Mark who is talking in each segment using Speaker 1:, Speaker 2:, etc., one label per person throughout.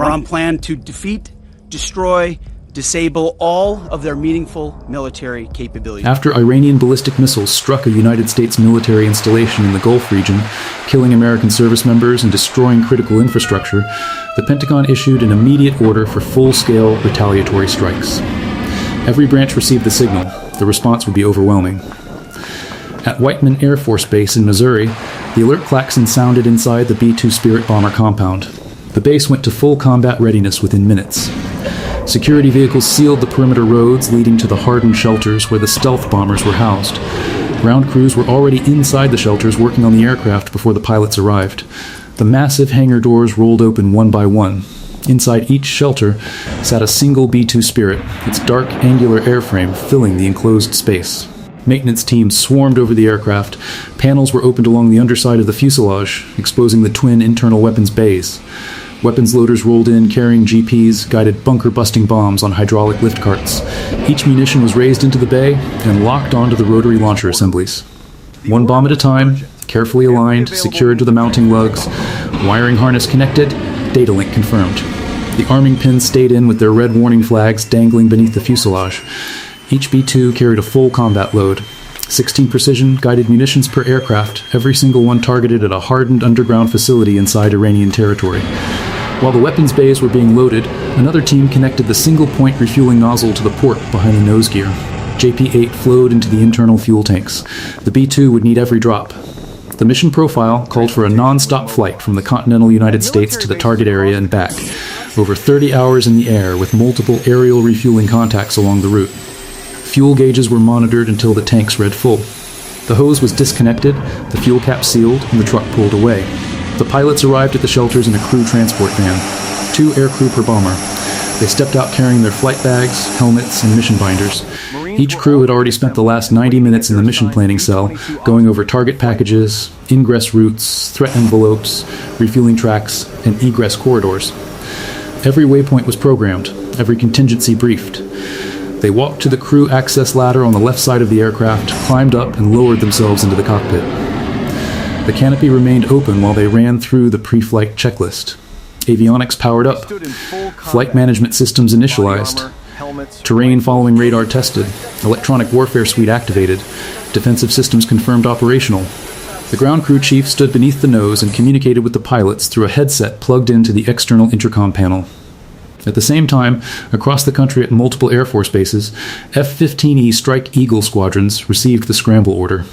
Speaker 1: are on plan to defeat, destroy, disable all of their meaningful military capabilities.
Speaker 2: After Iranian ballistic missiles struck a United States military installation in the Gulf region, killing American service members and destroying critical infrastructure, the Pentagon issued an immediate order for full-scale retaliatory strikes. Every branch received the signal. The response would be overwhelming. At Whiteman Air Force Base in Missouri, the alert klaxon sounded inside the B-2 Spirit bomber compound. The base went to full combat readiness within minutes. Security vehicles sealed the perimeter roads leading to the hardened shelters where the stealth bombers were housed. Ground crews were already inside the shelters working on the aircraft before the pilots arrived. The massive hangar doors rolled open one by one. Inside each shelter sat a single B-2 Spirit, its dark, angular airframe filling the enclosed space. Maintenance teams swarmed over the aircraft. Panels were opened along the underside of the fuselage, exposing the twin internal weapons bays. Weapons loaders rolled in carrying GPs, guided bunker-busting bombs on hydraulic lift carts. Each munition was raised into the bay and locked onto the rotary launcher assemblies. One bomb at a time, carefully aligned, secured to the mounting lugs, wiring harness connected, data link confirmed. The arming pins stayed in with their red warning flags dangling beneath the fuselage. Each B-2 carried a full combat load. 16 precision guided munitions per aircraft, every single one targeted at a hardened underground facility inside Iranian territory. While the weapons bays were being loaded, another team connected the single-point refueling nozzle to the port behind the nose gear. JP-8 flowed into the internal fuel tanks. The B-2 would need every drop. The mission profile called for a non-stop flight from the continental United States to the target area and back, over 30 hours in the air with multiple aerial refueling contacts along the route. Fuel gauges were monitored until the tanks read full. The hose was disconnected, the fuel cap sealed, and the truck pulled away. The pilots arrived at the shelters in a crew transport van, 2 aircrew per bomber. They stepped out carrying their flight bags, helmets, and mission binders. Each crew had already spent the last 90 minutes in the mission planning cell, going over target packages, ingress routes, threat envelopes, refueling tracks, and egress corridors. Every waypoint was programmed, every contingency briefed. They walked to the crew access ladder on the left side of the aircraft, climbed up, and lowered themselves into the cockpit. The canopy remained open while they ran through the pre-flight checklist. Avionics powered up, flight management systems initialized, terrain following radar tested, electronic warfare suite activated, defensive systems confirmed operational. The ground crew chief stood beneath the nose and communicated with the pilots through a headset plugged into the external intercom panel. At the same time, across the country at multiple Air Force bases, F-15E Strike Eagles squadrons received the scramble order.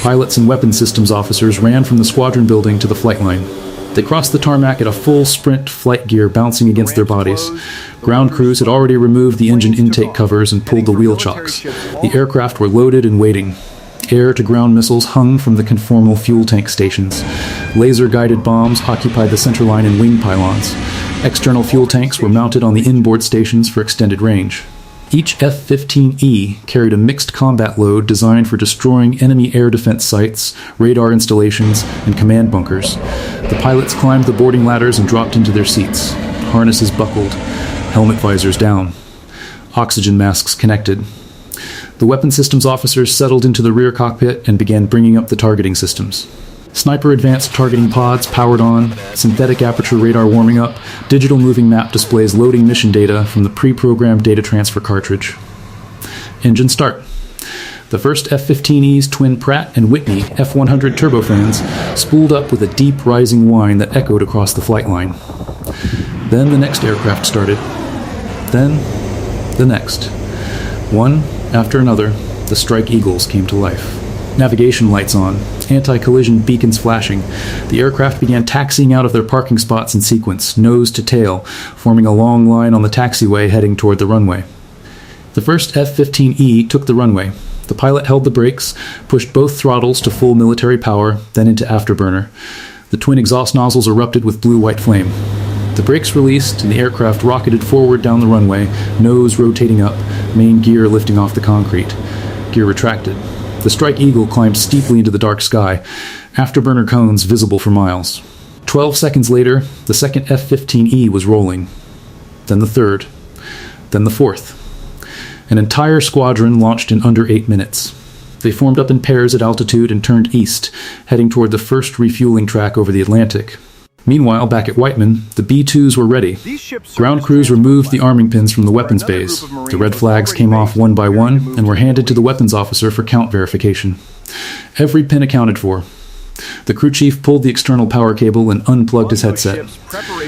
Speaker 2: Pilots and weapons systems officers ran from the squadron building to the flight line. They crossed the tarmac at a full sprint, flight gear bouncing against their bodies. Ground crews had already removed the engine intake covers and pulled the wheel chocks. The aircraft were loaded and waiting. Air-to-ground missiles hung from the conformal fuel tank stations. Laser-guided bombs occupied the centerline and wing pylons. External fuel tanks were mounted on the inboard stations for extended range. Each F-15E carried a mixed combat load designed for destroying enemy air defense sites, radar installations, and command bunkers. The pilots climbed the boarding ladders and dropped into their seats. Harnesses buckled, helmet visors down, oxygen masks connected. The weapon systems officers settled into the rear cockpit and began bringing up the targeting systems. Sniper advanced targeting pods powered on, synthetic aperture radar warming up, digital moving map displays loading mission data from the pre-programmed data transfer cartridge. Engine start. The first F-15E's twin Pratt and Whitney F-100 turbofans spooled up with a deep rising whine that echoed across the flight line. Then the next aircraft started. Then the next. One after another, the Strike Eagles came to life. Navigation lights on, anti-collision beacons flashing. The aircraft began taxiing out of their parking spots in sequence, nose to tail, forming a long line on the taxiway heading toward the runway. The first F-15E took the runway. The pilot held the brakes, pushed both throttles to full military power, then into afterburner. The twin exhaust nozzles erupted with blue-white flame. The brakes released, and the aircraft rocketed forward down the runway, nose rotating up, main gear lifting off the concrete. Gear retracted. The Strike Eagle climbed steeply into the dark sky, afterburner cones visible for miles. 12 seconds later, the second F-15E was rolling. Then the third. Then the fourth. An entire squadron launched in under 8 minutes. They formed up in pairs at altitude and turned east, heading toward the first refueling track over the Atlantic. Meanwhile, back at Whiteman, the B-2s were ready. Ground crews removed the arming pins from the weapons bays. The red flags came off one by one and were handed to the weapons officer for count verification. Every pin accounted for. The crew chief pulled the external power cable and unplugged his headset.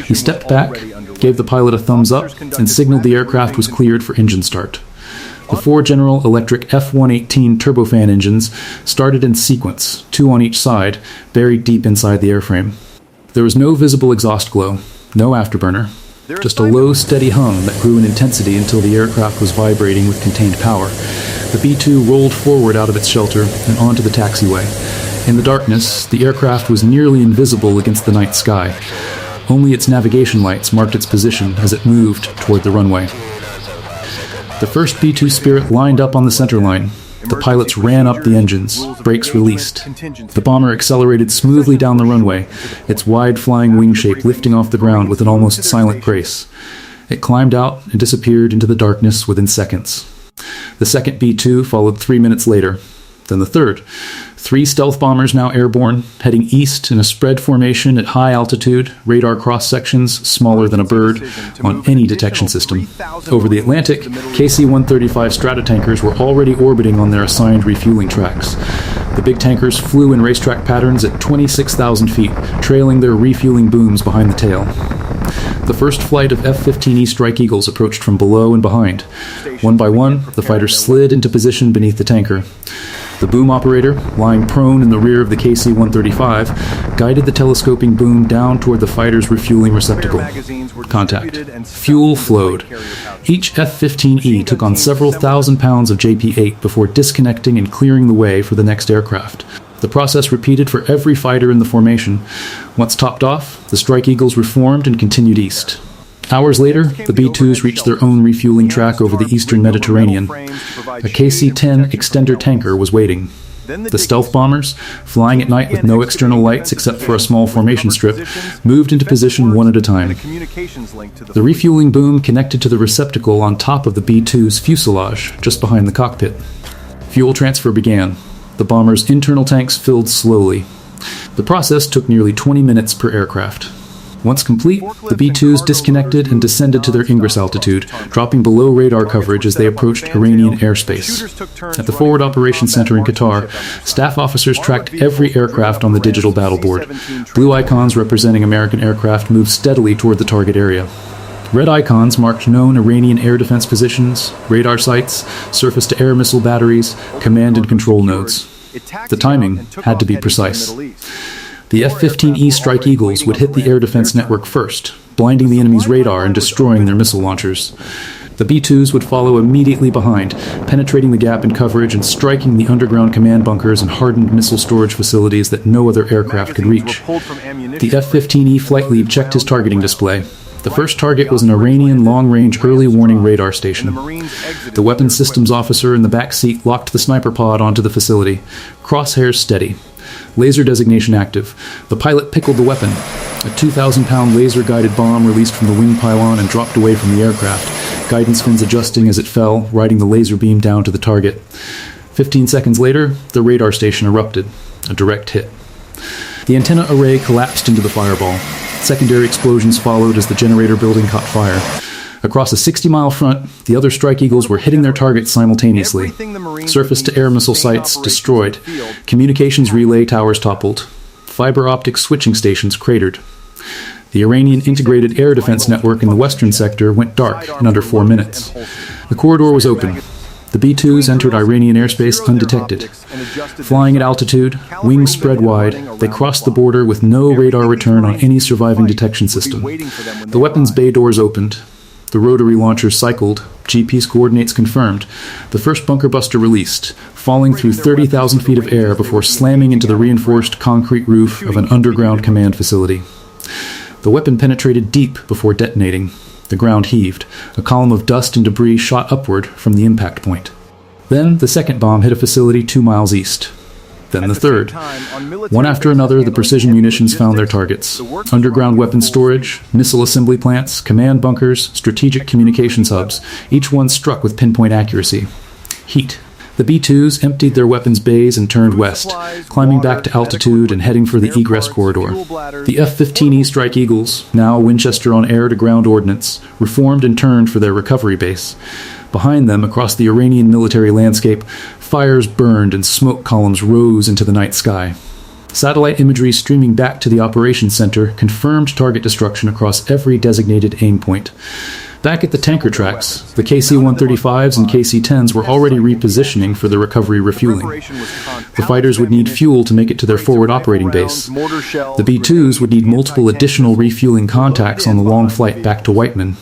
Speaker 2: He stepped back, gave the pilot a thumbs up, and signaled the aircraft was cleared for engine start. The 4 General Electric F-118 turbofan engines started in sequence, 2 on each side, buried deep inside the airframe. There was no visible exhaust glow, no afterburner, just a low, steady hum that grew in intensity until the aircraft was vibrating with contained power. The B-2 rolled forward out of its shelter and onto the taxiway. In the darkness, the aircraft was nearly invisible against the night sky. Only its navigation lights marked its position as it moved toward the runway. The first B-2 Spirit lined up on the center line. The pilots ran up the engines, brakes released. The bomber accelerated smoothly down the runway, its wide flying wing shape lifting off the ground with an almost silent grace. It climbed out and disappeared into the darkness within seconds. The second B-2 followed 3 minutes later, then the third. 3 stealth bombers now airborne, heading east in a spread formation at high altitude, radar cross-sections smaller than a bird, on any detection system. Over the Atlantic, KC-135 Stratotankers were already orbiting on their assigned refueling tracks. The big tankers flew in racetrack patterns at 26,000 feet, trailing their refueling booms behind the tail. The first flight of F-15E Strike Eagles approached from below and behind. One by one, the fighters slid into position beneath the tanker. The boom operator, lying prone in the rear of the KC-135, guided the telescoping boom down toward the fighter's refueling receptacle. Contact. Fuel flowed. Each F-15E took on several thousand pounds of JP-8 before disconnecting and clearing the way for the next aircraft. The process repeated for every fighter in the formation. Once topped off, the Strike Eagles reformed and continued east. Hours later, the B-2s reached their own refueling track over the eastern Mediterranean. A KC-10 extender tanker was waiting. The stealth bombers, flying at night with no external lights except for a small formation strip, moved into position one at a time. The refueling boom connected to the receptacle on top of the B-2's fuselage, just behind the cockpit. Fuel transfer began. The bomber's internal tanks filled slowly. The process took nearly 20 minutes per aircraft. Once complete, the B-2s disconnected and descended to their ingress altitude, dropping below radar coverage as they approached Iranian airspace. At the Forward Operations Center in Qatar, staff officers tracked every aircraft on the digital battle board. Blue icons representing American aircraft moved steadily toward the target area. Red icons marked known Iranian air defense positions, radar sites, surface-to-air missile batteries, command and control nodes. The timing had to be precise. The F-15E Strike Eagles would hit the air defense network first, blinding the enemy's radar and destroying their missile launchers. The B-2s would follow immediately behind, penetrating the gap in coverage and striking the underground command bunkers and hardened missile storage facilities that no other aircraft could reach. The F-15E flight lead checked his targeting display. The first target was an Iranian long-range early warning radar station. The weapons systems officer in the back seat locked the sniper pod onto the facility, crosshairs steady. Laser designation active. The pilot pickled the weapon. A 2,000-pound laser-guided bomb released from the wing pylon and dropped away from the aircraft, guidance fins adjusting as it fell, riding the laser beam down to the target. 15 seconds later, the radar station erupted. A direct hit. The antenna array collapsed into the fireball. Secondary explosions followed as the generator building caught fire. Across a 60-mile front, the other Strike Eagles were hitting their targets simultaneously. Surface-to-air missile sites destroyed. Communications relay towers toppled. Fiber optic switching stations cratered. The Iranian integrated air defense network in the western sector went dark in under 4 minutes. The corridor was open. The B-2s entered Iranian airspace undetected. Flying at altitude, wings spread wide, they crossed the border with no radar return on any surviving detection system. The weapons bay doors opened. The rotary launchers cycled, GPS coordinates confirmed. The first bunker buster released, falling through 30,000 feet of air before slamming into the reinforced concrete roof of an underground command facility. The weapon penetrated deep before detonating. The ground heaved. A column of dust and debris shot upward from the impact point. Then the second bomb hit a facility 2 miles east. Then the third. One after another, the precision munitions found their targets. Underground weapons storage, missile assembly plants, command bunkers, strategic communications hubs, each one struck with pinpoint accuracy. Heat. The B-2s emptied their weapons bays and turned west, climbing back to altitude and heading for the egress corridor. The F-15E Strike Eagles, now Winchester on air-to-ground ordnance, reformed and turned for their recovery base. Behind them, across the Iranian military landscape, fires burned and smoke columns rose into the night sky. Satellite imagery streaming back to the operations center confirmed target destruction across every designated aim point. Back at the tanker tracks, the KC-135s and KC-10s were already repositioning for the recovery refueling. The fighters would need fuel to make it to their forward operating base. The B-2s would need multiple additional refueling contacts on the long flight back to Whiteman.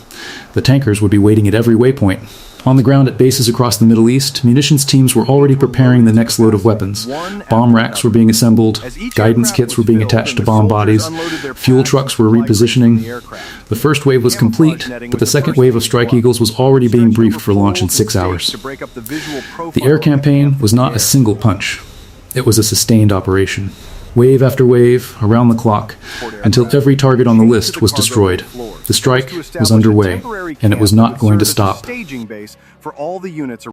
Speaker 2: The tankers would be waiting at every waypoint. On the ground at bases across the Middle East, munitions teams were already preparing the next load of weapons. Bomb racks were being assembled, guidance kits were being attached to bomb bodies, fuel trucks were repositioning. The first wave was complete, but the second wave of Strike Eagles was already being briefed for launch in 6 hours. The air campaign was not a single punch. It was a sustained operation. Wave after wave, around the clock, until every target on the list was destroyed. The strike was underway, and it was not going to stop.